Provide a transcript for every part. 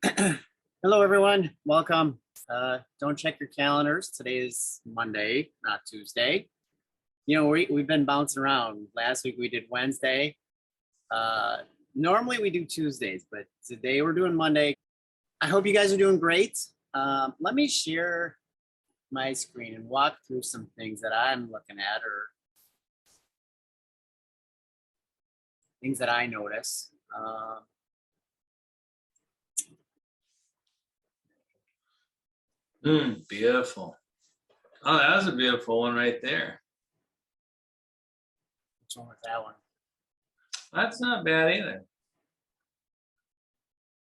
Hello, everyone. Welcome. Don't check your calendars. Today is Monday, not Tuesday. You know, we've been bouncing around. Last week we did Wednesday. Normally we do Tuesdays, but today we're doing Monday. I hope you guys are doing great. Let me share my screen and walk through some things that I'm looking at or things that I notice. Beautiful. Oh, that was a beautiful one right there. Which one was that one? That's not bad either.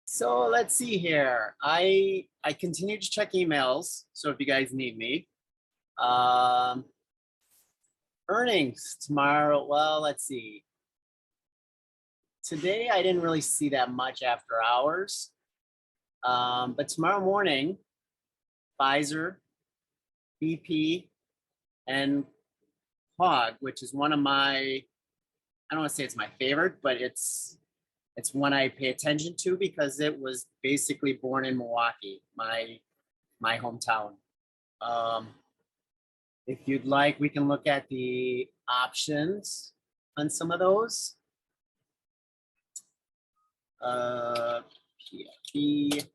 So let's see here. I continue to check emails. So if you guys need me, earnings tomorrow. Well, let's see. Today I didn't really see that much after hours, but tomorrow morning, Pfizer, BP, and Hog, which is one of my, I don't want to say it's my favorite, but it's one I pay attention to because it was basically born in Milwaukee, my hometown. If you'd like, we can look at the options on some of those. PFP.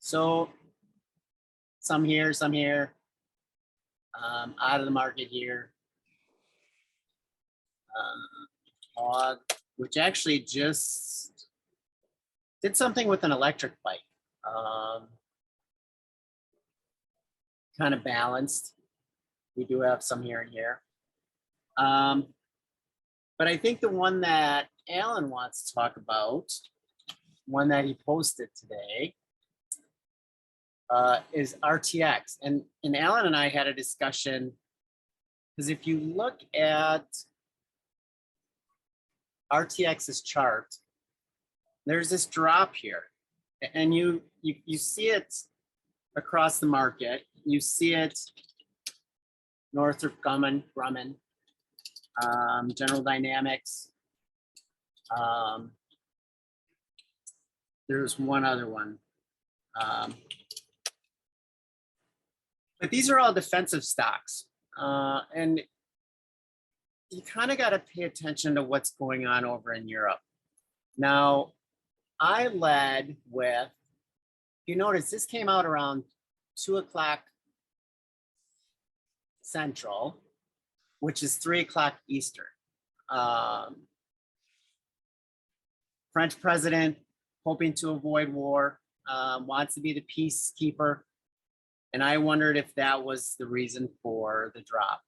So some here, some here. Out of the market here. Hog, which actually just did something with an electric bike. Kind of balanced. We do have some here and here. But I think the one that Alan wants to talk about, one that he posted today, is RTX. And Alan and I had a discussion, because if you look at RTX's chart, there's this drop here. And you see it across the market. You see it Northrop Grumman, General Dynamics. There's one other one. But these are all defensive stocks. And you kind of got to pay attention to what's going on over in Europe. Now, I led with, you notice this came out around 2 o'clock Central, which is 3 o'clock Eastern. French president hoping to avoid war, wants to be the peacekeeper. And I wondered if that was the reason for the drop.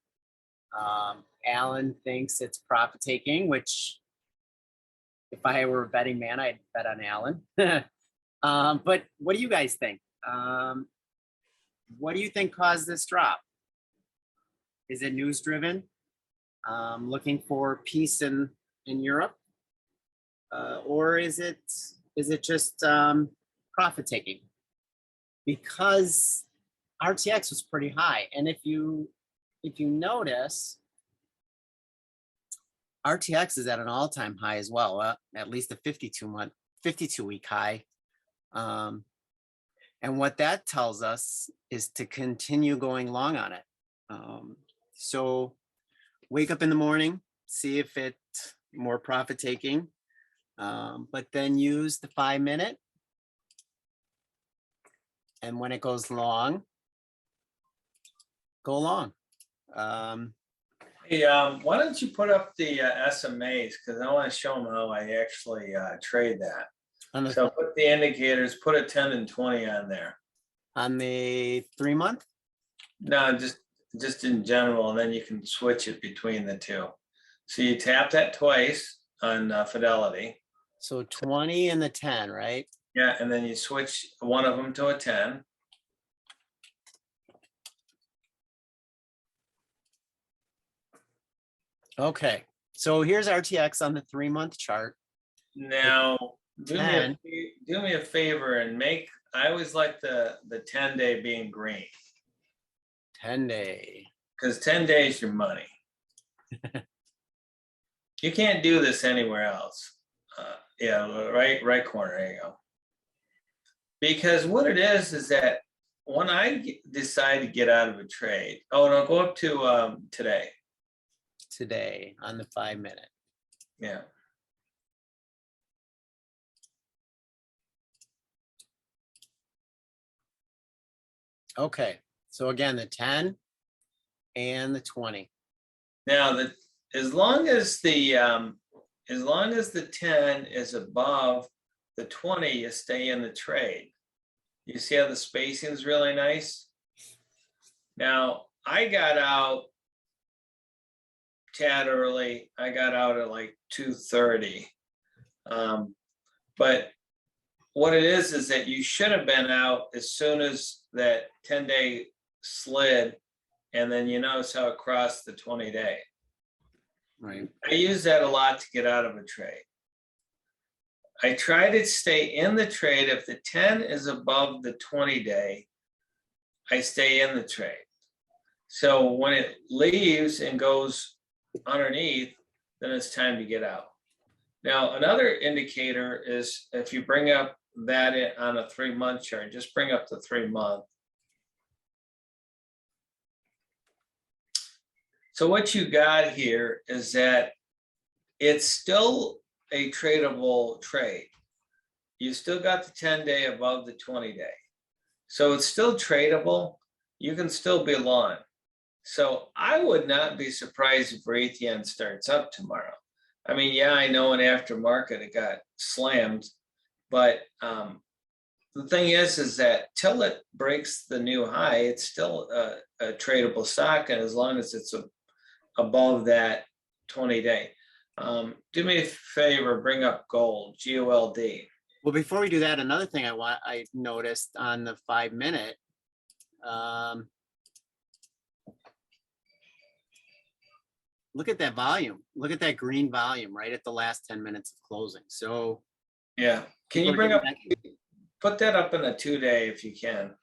Alan thinks it's profit taking, which if I were a betting man, I'd bet on Alan. But what do you guys think? What do you think caused this drop? Is it news driven? Looking for peace in Europe? Or is it just profit taking? Because RTX was pretty high. And if you notice, RTX is at an all-time high as well, at least a 52-week high. And what that tells us is to continue going long on it. So wake up in the morning, see if it's more profit taking, but then use the 5-minute. And when it goes long, go long. Hey, why don't you put up the SMAs, because I want to show them how I actually trade that. So put the indicators, put a 10 and 20 on there. On the 3-month? No, just in general, and then you can switch it between the two. So you tap that twice on Fidelity. So 20 and the 10, right? Yeah, and then you switch one of them to a 10. Okay, so here's RTX on the 3-month chart. Now, do me a favor and I always like the 10-day being green. 10-day. Because 10 days your money. You can't do this anywhere else. Yeah, right corner. There you go. Because what it is that when I decide to get out of a trade, oh no, go up to today. Today on the 5 minute. Yeah. Okay, so again, the 10 and the 20. Now as long as the 10 is above the 20, you stay in the trade. You see how the spacing is really nice? Now, I got out tad early. I got out at like 2:30. But what it is that you should have been out as soon as that 10-day slid, and then you notice how it crossed the 20-day. Right. I use that a lot to get out of a trade. I try to stay in the trade. If the 10 is above the 20-day, I stay in the trade. So when it leaves and goes underneath, then it's time to get out. Now, another indicator is if you bring up that on a 3-month chart, just bring up the 3-month. So what you got here is that it's still a tradable trade. You still got the 10-day above the 20-day. So it's still tradable. You can still be long. So I would not be surprised if Raytheon starts up tomorrow. I mean, yeah, I know in aftermarket it got slammed, but the thing is that till it breaks the new high, it's still a tradable stock, and as long as it's above that 20-day. Do me a favor, bring up gold, GOLD. Well, before we do that, another thing I noticed on the 5 minute, look at that volume. Look at that green volume right at the last 10 minutes of closing. So yeah, can you bring up, put that up in a 2-day if you can.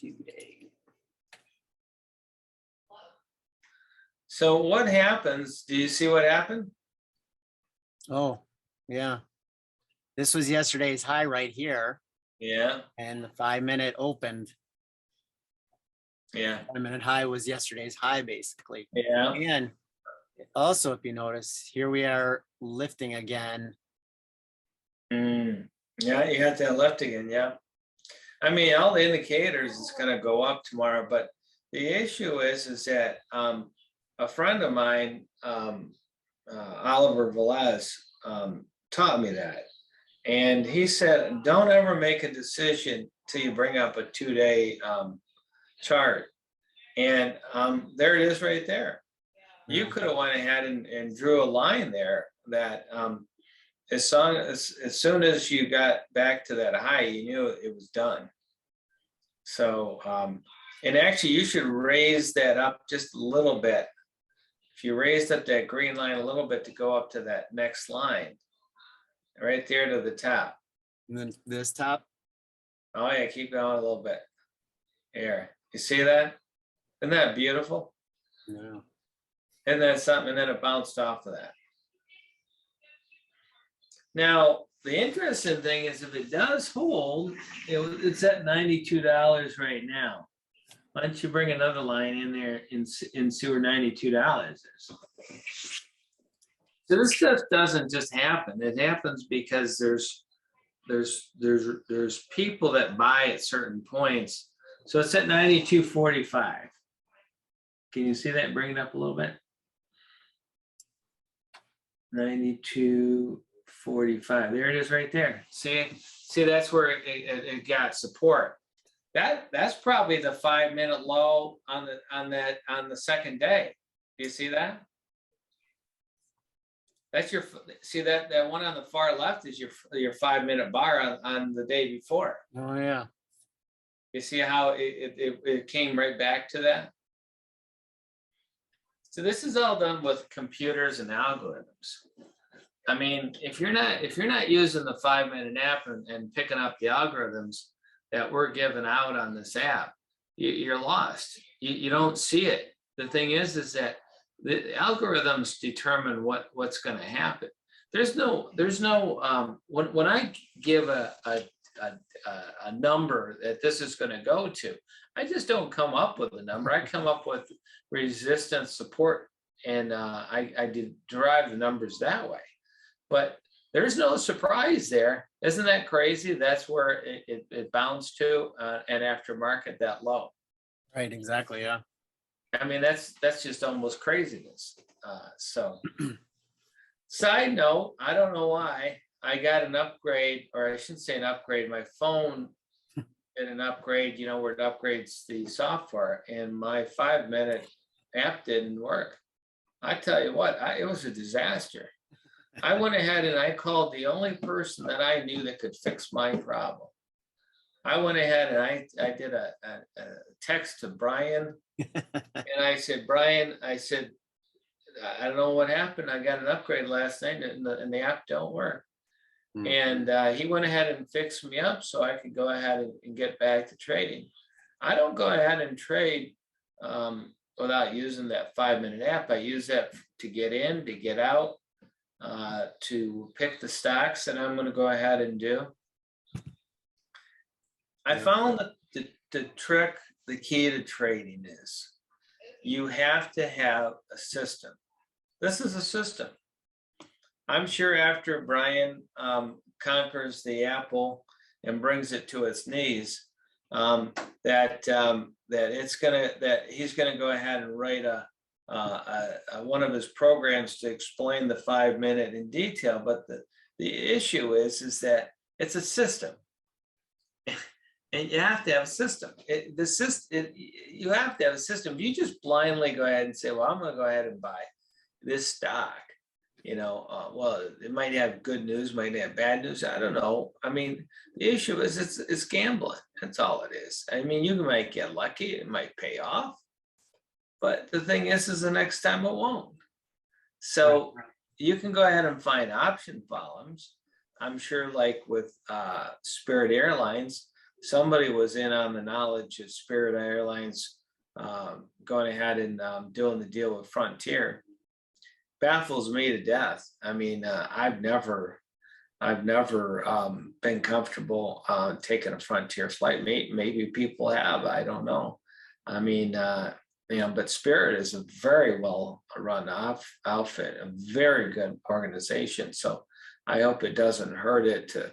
2-day. So what happens? Do you see what happened? Oh, yeah. This was yesterday's high right here. Yeah. And the 5 minute opened. Yeah. 5 minute high was yesterday's high, basically. Yeah. And also, if you notice, here we are lifting again. Yeah, you have to lift again. Yeah. I mean, all the indicators is going to go up tomorrow, but the issue is that a friend of mine, Oliver Velez, taught me that. And he said, don't ever make a decision till you bring up a 2-day chart. And there it is right there. You could have went ahead and drew a line there that as soon as you got back to that high, you knew it was done. So, and actually you should raise that up just a little bit. If you raised up that green line a little bit to go up to that next line, right there to the top. And then this top. Oh yeah, keep going a little bit. Here, you see that? Isn't that beautiful? No. And then something, and then it bounced off of that. Now, the interesting thing is if it does hold, it's at $92 right now. Why don't you bring another line in there and see where $92 is? So this stuff doesn't just happen. It happens because there's people that buy at certain points. So it's at 92.45. Can you see that? Bring it up a little bit. 92.45. There it is right there. See, that's where it got support. That's probably the 5 minute low on the second day. Do you see that? That's your, see that one on the far left is your 5 minute bar on the day before. Oh yeah. You see how it came right back to that? So this is all done with computers and algorithms. I mean, if you're not using the 5 minute app and picking up the algorithms that we're giving out on this app, you're lost. You don't see it. The thing is that the algorithms determine what's going to happen. there's no, when I give a number that this is going to go to, I just don't come up with a number. I come up with resistance, support, and I derive the numbers that way. But there's no surprise there. Isn't that crazy? That's where it bounced to and after market that low. Right, exactly. Yeah. I mean, that's just almost craziness. So side note, I don't know why I got an upgrade, or I shouldn't say an upgrade. My phone did an upgrade, where it upgrades the software, and my 5-minute app didn't work. I tell you what, it was a disaster. I went ahead and I called the only person that I knew that could fix my problem. I went ahead and I did a text to Brian, and I said, Brian, I said, I don't know what happened. I got an upgrade last night and the app don't work. And he went ahead and fixed me up so I could go ahead and get back to trading. I don't go ahead and trade without using that 5-minute app. I use that to get in, to get out, to pick the stocks that I'm going to go ahead and do. I found that the trick, the key to trading is you have to have a system. This is a system. I'm sure after Brian conquers the apple and brings it to its knees, that he's gonna go ahead and write one of his programs to explain the 5-minute in detail. But the issue is that it's a system. And you have to have a system. You have to have a system. If you just blindly go ahead and say, well, I'm going to go ahead and buy this stock, well, it might have good news, might have bad news. I don't know. I mean, the issue is it's gambling. That's all it is. I mean, you might get lucky. It might pay off. But the thing is the next time it won't. So you can go ahead and find option columns. I'm sure like with Spirit Airlines, somebody was in on the knowledge of Spirit Airlines going ahead and doing the deal with Frontier. Baffles me to death. I mean, I've never been comfortable taking a Frontier flight. Maybe people have. I don't know. I mean, but Spirit is a very well run outfit, a very good organization. So I hope it doesn't hurt it to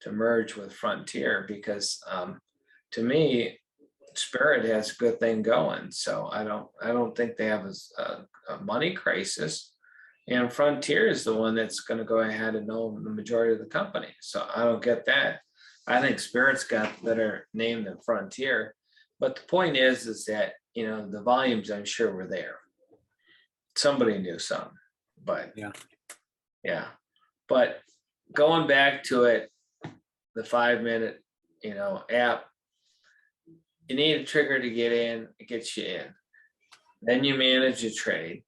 merge with Frontier, because to me, Spirit has a good thing going. So I don't think they have a money crisis, and Frontier is the one that's going to go ahead and own the majority of the company. So I don't get that. I think Spirit's got better name than Frontier. But the point is that the volumes, I'm sure, were there. Somebody knew some, but yeah. But going back to it, the 5-minute, app, you need a trigger to get in. It gets you in. Then you manage your trade.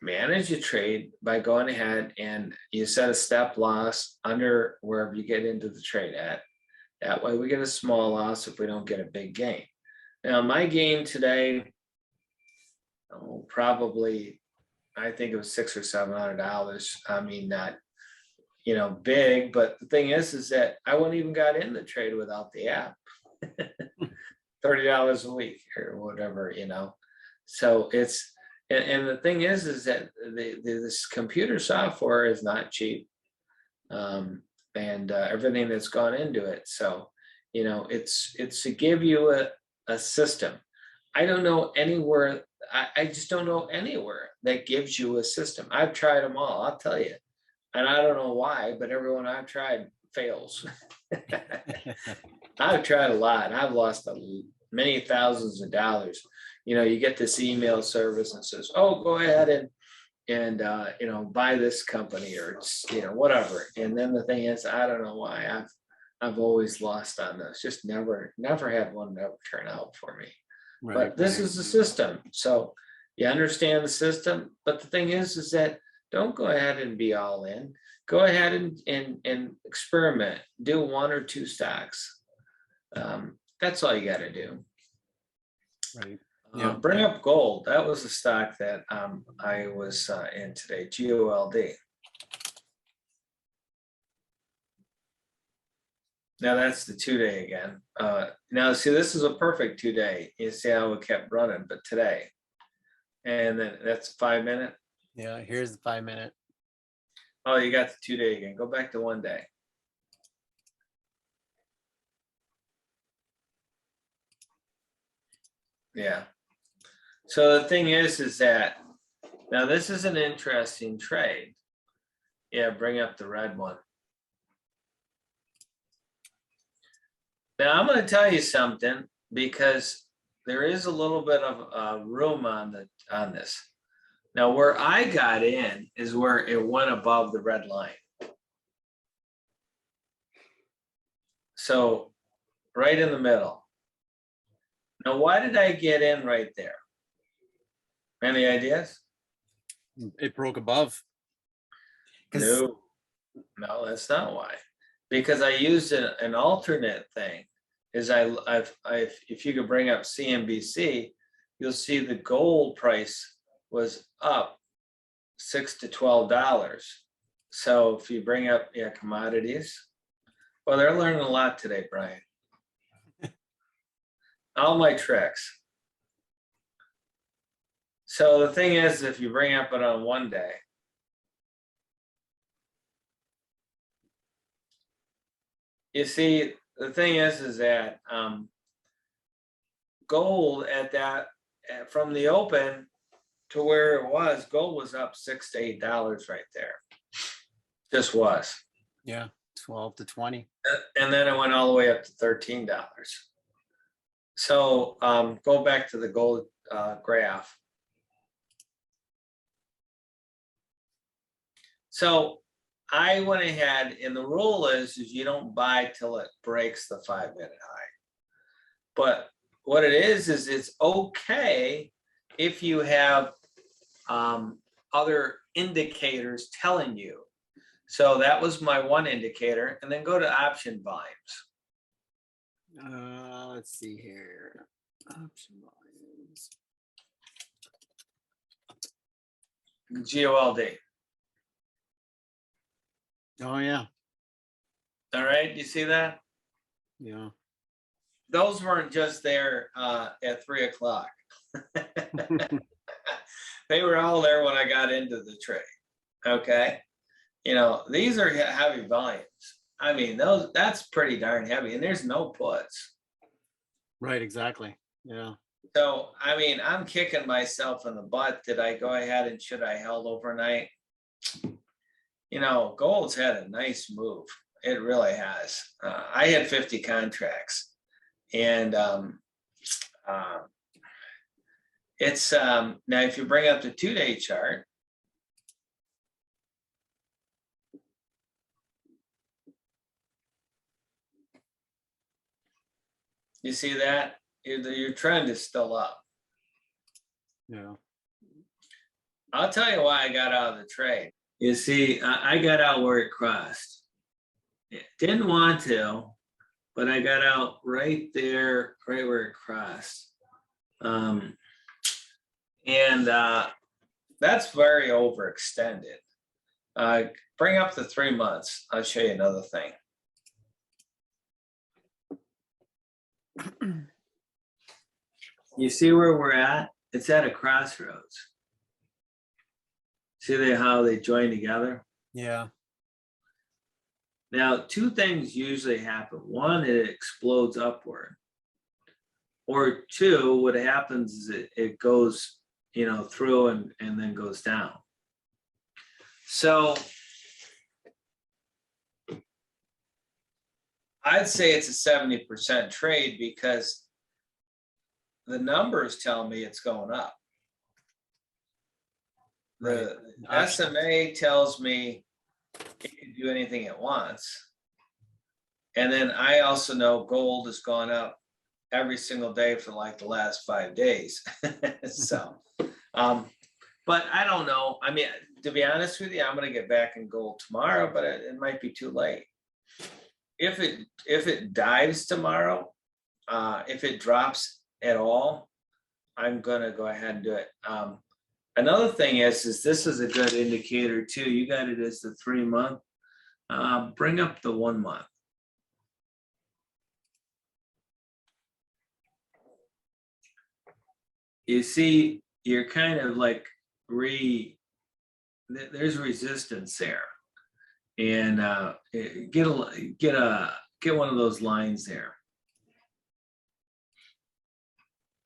Manage your trade by going ahead and you set a stop loss under wherever you get into the trade at. That way we get a small loss if we don't get a big gain. Now my gain today, probably, I think it was $600 or $700. I mean, not big, but the thing is that I wouldn't even got in the trade without the app. $30 a week or whatever, So it's, and the thing is that this computer software is not cheap, and everything that's gone into it. So, it's to give you a system. I don't know anywhere. I just don't know anywhere that gives you a system. I've tried them all, I'll tell you. And I don't know why, but everyone I've tried fails. I've tried a lot. I've lost many thousands of dollars. You get this email service and says, "Oh, go ahead and buy this company," or whatever. And then the thing is, I don't know why I've always lost on this. Just never had one ever turn out for me. Right. But this is the system. So you understand the system. But the thing is that don't go ahead and be all in. Go ahead and experiment. Do 1 or 2 stocks. That's all you got to do. Right. Bring up gold. That was a stock that I was in today, GOLD. Now that's the 2-day again. Now see, this is a perfect 2-day. You see how it kept running, but today. And then that's 5-minute. Yeah, here's the 5-minute. Oh, you got the 2-day again. Go back to 1 day. Yeah. So the thing is that now this is an interesting trade. Yeah, bring up the red one. Now I'm going to tell you something, because there is a little bit of room on this. Now where I got in is where it went above the red line. So right in the middle. Now why did I get in right there? Any ideas? It broke above. No, that's not why. Because I used an alternate thing. Is if you could bring up CNBC, you'll see the gold price was up $6 to $12. So if you bring up commodities, well, they're learning a lot today, Brian. All my tricks. So the thing is, if you bring up it on 1 day, you see, the thing is that gold from the open to where it was, gold was up $6 to $8 right there. Just was. Yeah, 12 to 20. And then it went all the way up to $13. So go back to the gold graph. So I went ahead, and the rule is you don't buy till it breaks the 5-minute high. But what it is it's okay if you have other indicators telling you. So that was my one indicator, and then go to option volumes. Let's see here. Option volumes. GOLD. Oh yeah. All right, you see that? Yeah. Those weren't just there at 3 o'clock. They were all there when I got into the trade. Okay. These are heavy volumes. I mean, that's pretty darn heavy, and there's no puts. Right, exactly. Yeah. So, I mean, I'm kicking myself in the butt. Did I go ahead and should I held overnight? Gold's had a nice move. It really has. I had 50 contracts, and it's now if you bring up the 2-day chart, you see that your trend is still up. Yeah. I'll tell you why I got out of the trade. You see, I got out where it crossed. Didn't want to, but I got out right there, right where it crossed. And that's very overextended. Bring up the 3 months. I'll show you another thing. You see where we're at? It's at a crossroads. See how they join together? Yeah. Now, 2 things usually happen. One, it explodes upward. Or 2, what happens is it goes, through and then goes down. So I'd say it's a 70% trade, because the numbers tell me it's going up. The SMA tells me it can do anything it wants. And then I also know gold has gone up every single day for like the last 5 days. So, but I don't know. I mean, to be honest with you, I'm going to get back in gold tomorrow, but it might be too late. If it dives tomorrow, if it drops at all, I'm going to go ahead and do it. Another thing is this is a good indicator too. You got it as the 3 month. Bring up the 1 month. you see, you're kind of like there's resistance there, and get one of those lines there.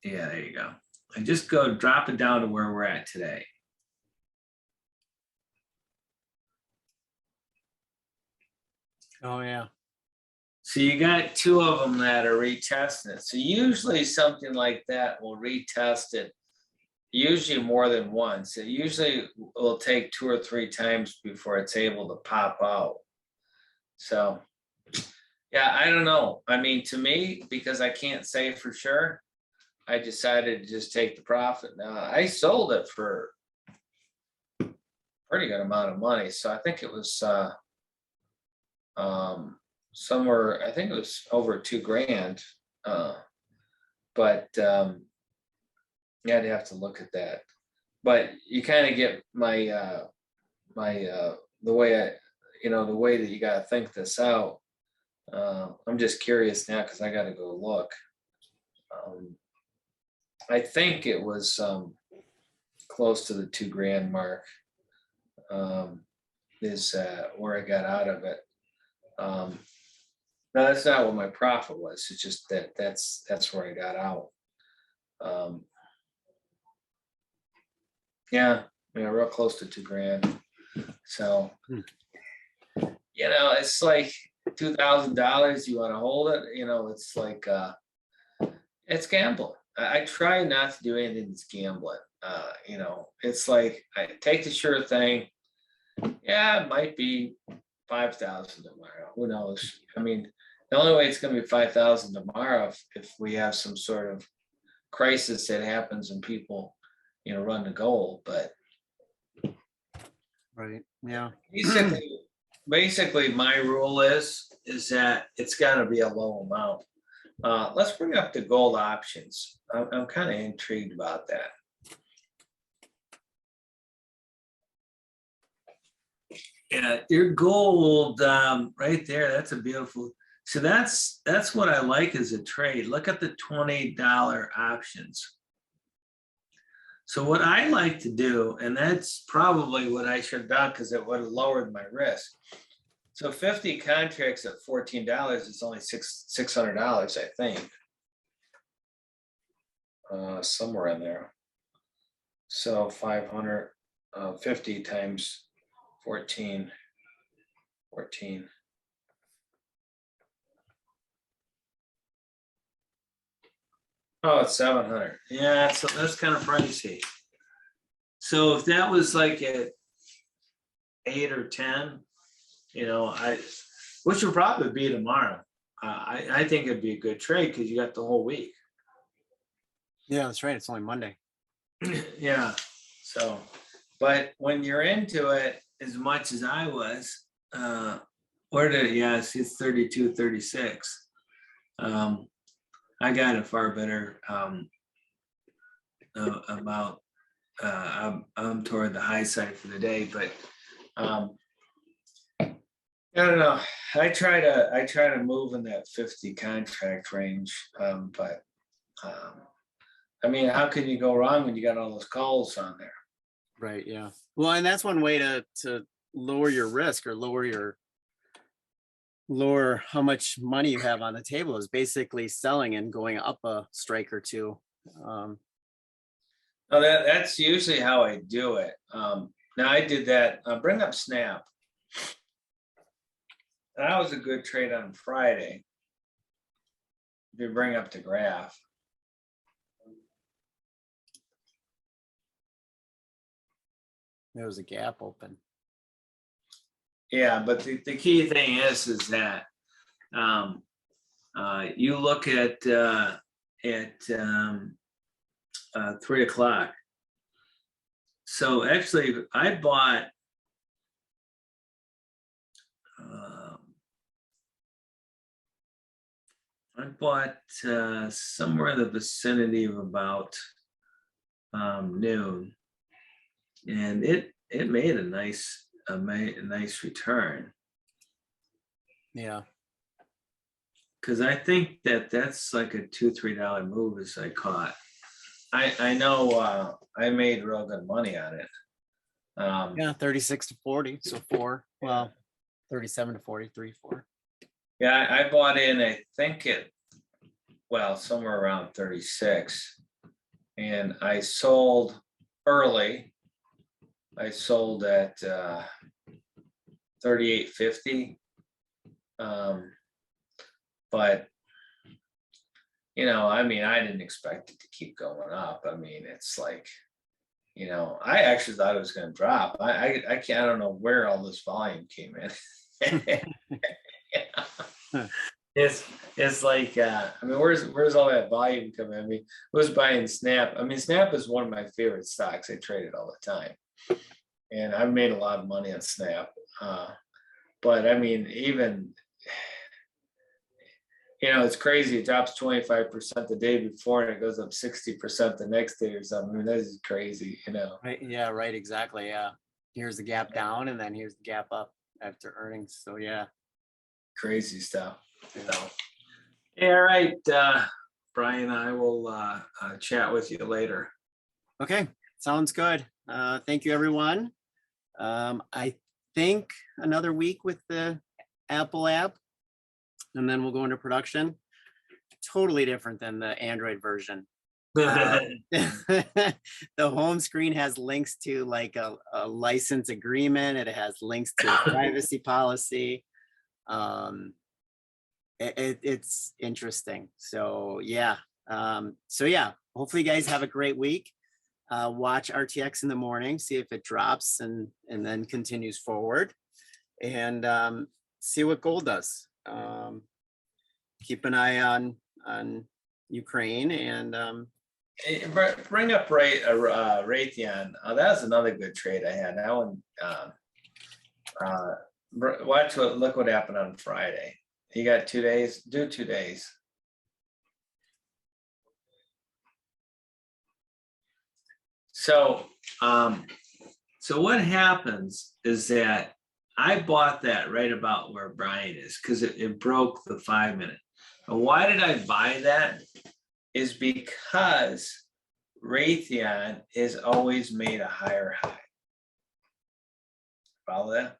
Yeah, there you go. And just go drop it down to where we're at today. Oh yeah. So you got two of them that are retesting it. So usually something like that will retest it, usually more than once. It usually will take 2 or 3 times before it's able to pop out. So yeah, I don't know. I mean, to me, because I can't say for sure, I decided to just take the profit. Now I sold it for a pretty good amount of money. So I think it was somewhere, I think it was over $2,000. But yeah, I'd have to look at that. But you kind of get my the way the way that you got to think this out. I'm just curious now because I got to go look. I think it was close to the $2,000 mark. Is where I got out of it. No, that's not what my profit was. It's just that's where I got out. Yeah, real close to $2,000. So, it's like $2,000. You want to hold it? It's like it's gambling. I try not to do anything that's gambling. It's like I take the sure thing. Yeah, it might be 5,000 tomorrow. Who knows? I mean, the only way it's going to be 5,000 tomorrow if we have some sort of crisis that happens and people, run the goal. But Right. Yeah. Basically, my rule is that it's got to be a low amount. Let's bring up the gold options. I'm kind of intrigued about that. Yeah, your gold right there. That's a beautiful. So that's what I like as a trade. Look at the $20 options. So what I like to do, and that's probably what I should have done because it would have lowered my risk. So 50 contracts at $14 is only $600, I think. Somewhere in there. So 550 times 14. Oh, it's 700. Yeah, so that's kind of pricey. So if that was like at 8 or 10, which will probably be tomorrow. I think it'd be a good trade because you got the whole week. Yeah, that's right. It's only Monday. Yeah. So, but when you're into it as much as I was, it's 32, 36. I got a far better amount. I'm toward the high side for the day, but I don't know. I try to move in that 50 contract range, but I mean, how can you go wrong when you got all those calls on there? Right. Yeah. Well, and that's one way to lower your risk or lower how much money you have on the table is basically selling and going up a strike or two. No, that's usually how I do it. Now I did that. Bring up Snap. That was a good trade on Friday. If you bring up the graph. There was a gap open. Yeah, but the key thing is that you look at 3 o'clock. So actually, I bought somewhere in the vicinity of about noon, and it made a nice return. Yeah. Because I think that's like a $2-3 move as I caught. I know I made real good money on it. Yeah, 36 to 40. So 4. Well, 37 to 43, 4. Yeah, I bought in, I think somewhere around 36. And I sold early. I sold at 38.50. But I mean, I didn't expect it to keep going up. I mean, it's like, I actually thought it was going to drop. I can't. I don't know where all this volume came in. Huh. It's like I mean, where's all that volume coming? I mean, who's buying Snap? I mean, Snap is one of my favorite stocks. I trade it all the time, and I've made a lot of money on Snap. But I mean, even it's crazy. It drops 25% the day before, and it goes up 60% the next day or something. I mean, this is crazy. Right. Yeah, right. Exactly. Yeah. Here's the gap down, and then here's the gap up after earnings. So yeah. Crazy stuff. Yeah, all right, Brian. I will chat with you later. Okay. Sounds good. Thank you, everyone. I think another week with the Apple app, and then we'll go into production. Totally different than the Android version. The home screen has links to like a license agreement. It has links to a privacy policy. It's interesting. So yeah. Hopefully you guys have a great week. Watch RTX in the morning, see if it drops and then continues forward, and see what gold does. Keep an eye on Ukraine, and bring up Raytheon. That was another good trade I had. That one. Look what happened on Friday. You got 2 days. Do 2 days. So what happens is that I bought that right about where Brian is because it broke the 5-minute. And why did I buy that? Is because Raytheon has always made a higher high. Follow that?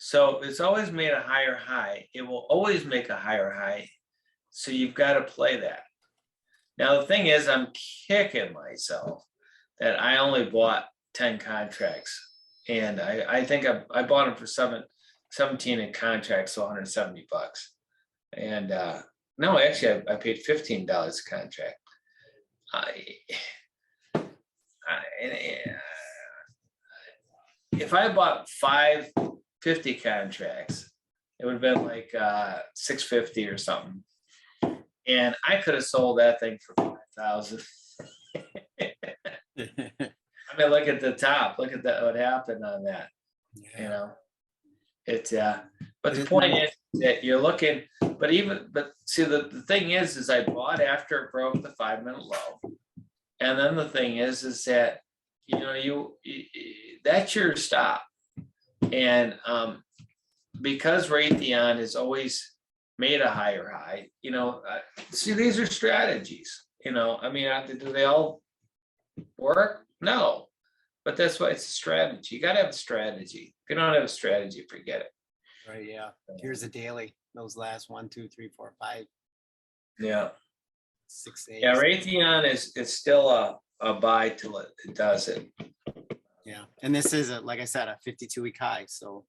So it's always made a higher high. It will always make a higher high. So you've got to play that. Now, the thing is, I'm kicking myself that I only bought 10 contracts. And I think I bought them for 17 in contracts, so $170. And no, actually, I paid $15 a contract. If I bought 550 contracts, it would have been like 650 or something. And I could have sold that thing for 5,000. I mean, look at the top. Look at that. What happened on that? yeah. It's but the point is that you're looking. But see, the thing is I bought after it broke the 5-minute low, and then the thing is that you that's your stop, and because Raytheon has always made a higher high, see, these are strategies. I mean, do they all work? No, but that's why it's a strategy. You got to have a strategy. If you don't have a strategy, forget it. Right. Yeah. Here's a daily. Those last 1, 2, 3, 4, 5. Yeah. 6 days. Yeah. Raytheon is still a buy till it does it. Yeah. And this is like I said, a 52-week high. So.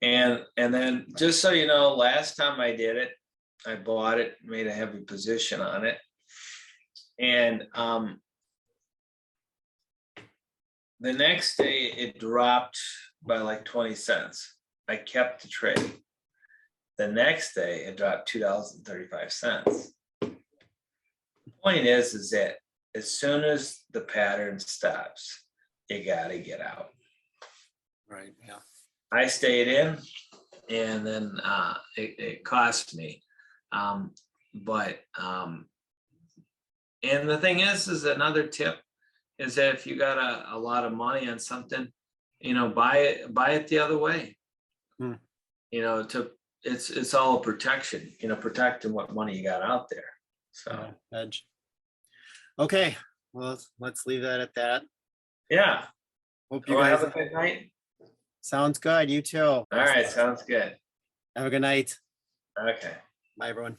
And then just so you know, last time I did it, I bought it, made a heavy position on it, and the next day it dropped by like 20 cents. I kept the trade. The next day it dropped $2.35. The point is that as soon as the pattern stops, you got to get out. Right. Yeah. I stayed in, and then it cost me. And the thing is another tip is that if you got a lot of money on something, buy it the other way. It's all a protection, protecting what money you got out there. So edge. Okay. Well, let's leave that at that. Yeah. Hope you Oh, guys, have a good night. sounds good. You too. All right, sounds good. Have a good night. Okay. Bye, everyone.